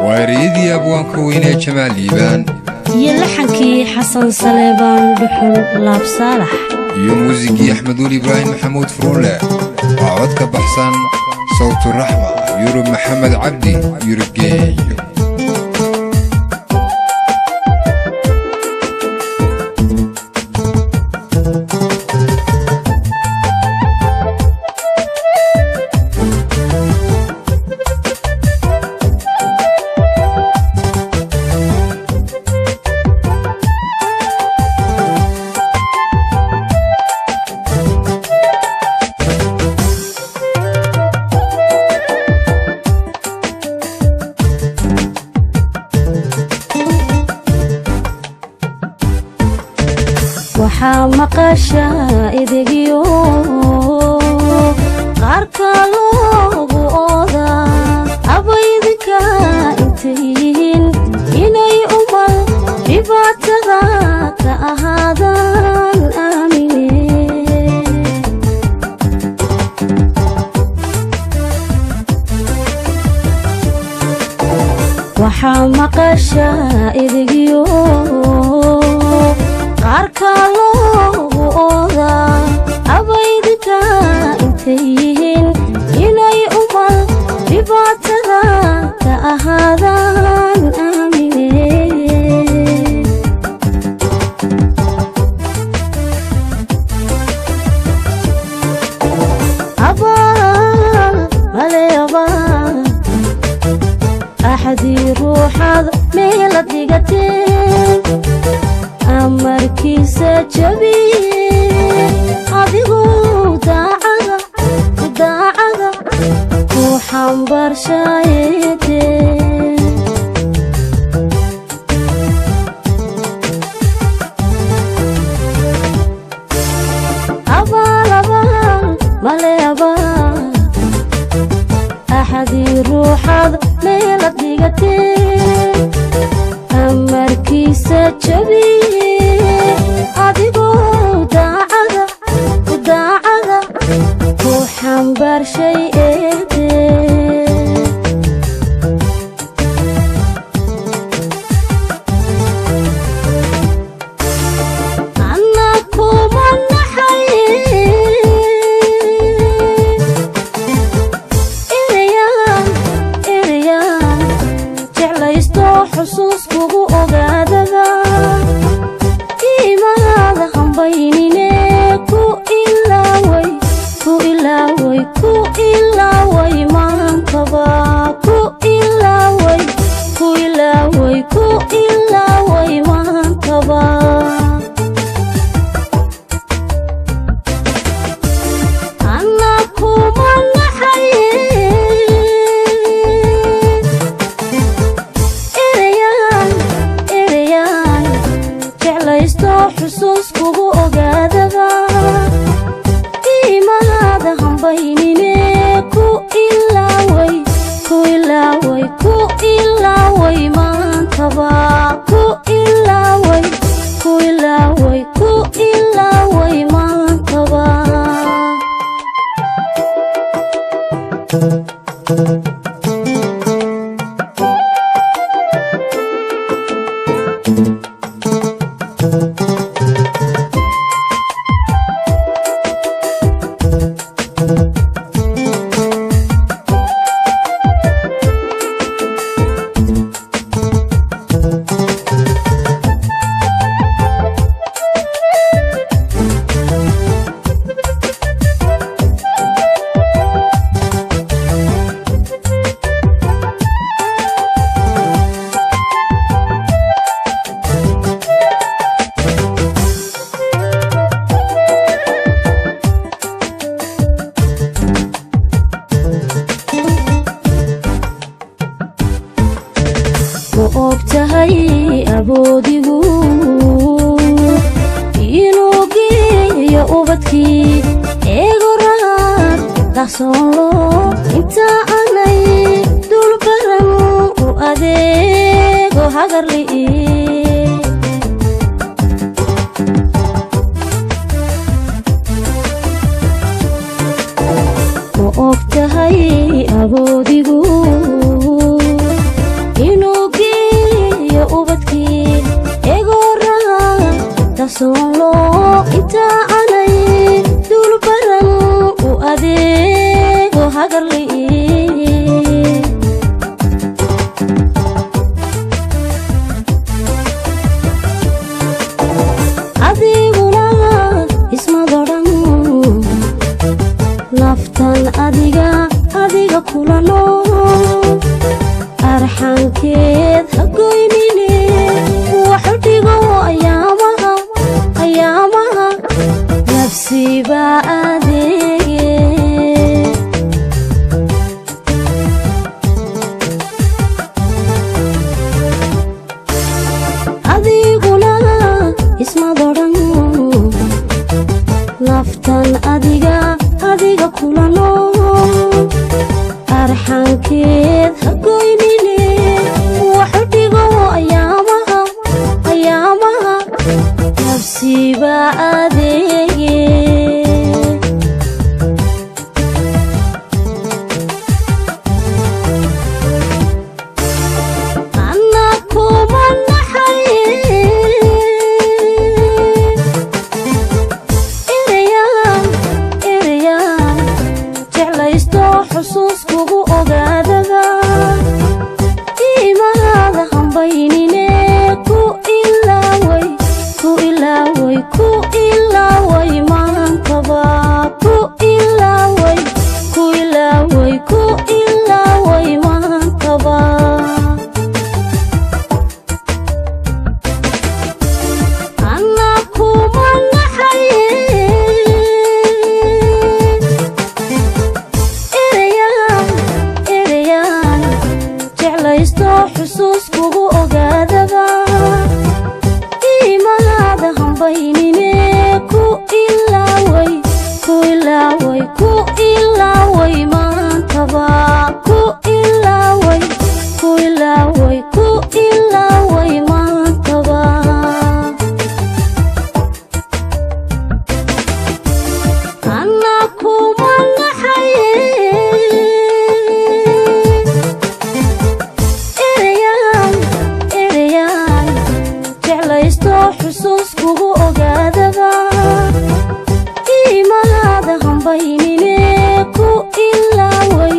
واريدي أبوان كوينة جمال ليبان يلحنكي حسن سليبان بحول لاب صالح موسيقي أحمد إبراهيم محمود فرولة وعودك بحسن صوت الرحمة يورو محمد عبدي يورجي waxaa maqasha idigiyo qaarka loogu ooda abaydinka intayihiin inay umal dhibaatada ka ahaadaan aamine waxaa maqasha idigiyo qaarka loogu ooda abaydinka intayihiin inay umal dhibaatada ka ahaadaan aamine abaal male abaal axadii ruuxaad meela dhigateen amarkiisa jabiye adigoo daacada ku xambaarshayete abaal male abaal axadii ruuxaad meela dhigateen amarkiisa jabiye adigoo daacada ku xambaarshay eede anna kuma naxaye erayaan jeclaysto xusuus kugu ogaadada iimaada hambaynine ku ilaaway maantaba ku ilaaway maantaba anna kuma naxaye erayaan jeclaysto xusuus kugu ogaadaba iimaada hambaynine ku ilaaway maantaba ku ilaaway maantaba ogtahay aboodigu inuu geeyo ubadkii eegoraad daqsoonlo inta aanay dul baran u adeego hagarli'i ogtahay aboodigu arxankeed ha goynine waxu dhigo ayaamaha nafsiba adeege adiguna ismadoran naftan adiga kula nool arxankeed ha goynine waxu dhigo ayaamaha nafsiba adeege anna kuma naxaye erayaan jeclaysto xusuus kugu ogaadada iimaada hambaynine ku ilaaway maantaba ku ilaaway maantaba anna kuma naxaye erayaan jeclaysto xusuus kugu ogaadada iimaada hambaynine ku ilaaway maantaba ku ilaaway maantaba anna kuma naxaye erayaan jeclaysto xusuus kugu ogaadada iimaada hambaynine ku ilaaway